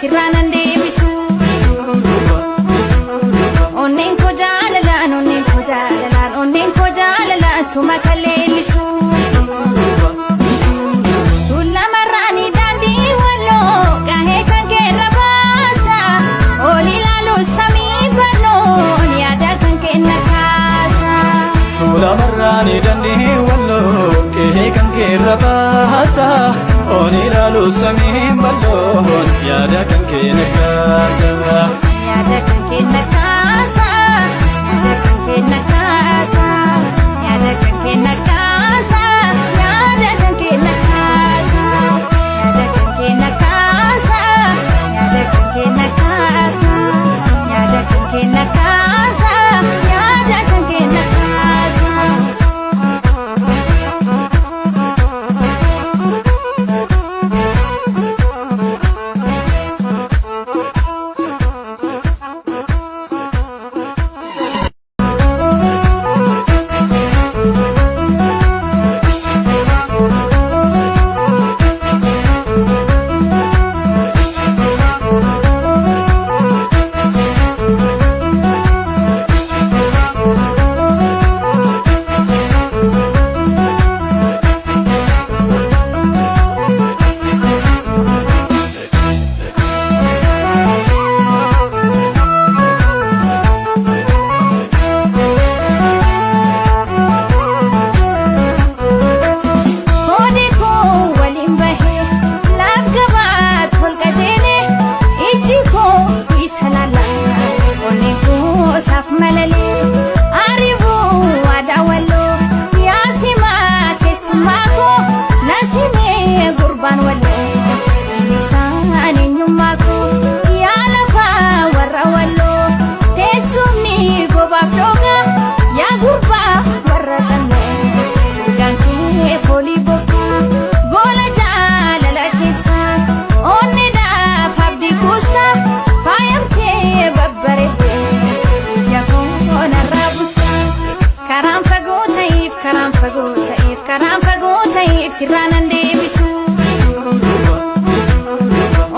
sirraanan deebisu. Onneen koo jaalalaan, onneen koo jaalalaan, onneen koo jaalalaan suma kan leellisu. Tuulamarraanii daandii walloo gahee kan keerra baasa. Ol ilaalu samii barnoon yaada kan kenna kaasa. Tuulamarraanii daandii walloo gahee kan keerra baasa. Ol ilaalu samii barnoon yaada kan kenna kaasa. Yaada kan kenna kaasa. Yaada kan kenna kaasa. Yaada kan kenna kaasa. Yaada kan kenna kaasa. Yaada kan kenna kaasa. Yaada kan kenna kaasa. Yaada kan kenna kaasa. Yaada kan kenna kaasa. Karaan fagoo ta'eef sirraanan deebisu.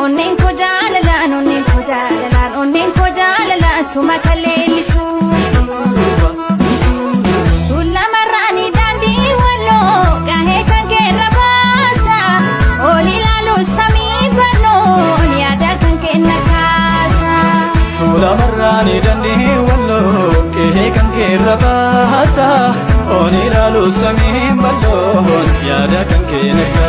Onneen koo jaalalaan, onneen koo jaalalaan, onneen koo jaalalaan suma kan leellisu. Tuulamarraanii daandii walloo gahee kan keerra baasa. Ol ilaalu samii barnoon yaada kan kenna kaasa. Tuulamarraanii daandii walloo gahee kan keerra baasa. Ol ilaalu samii barnoon yaada kan kenna kaasa.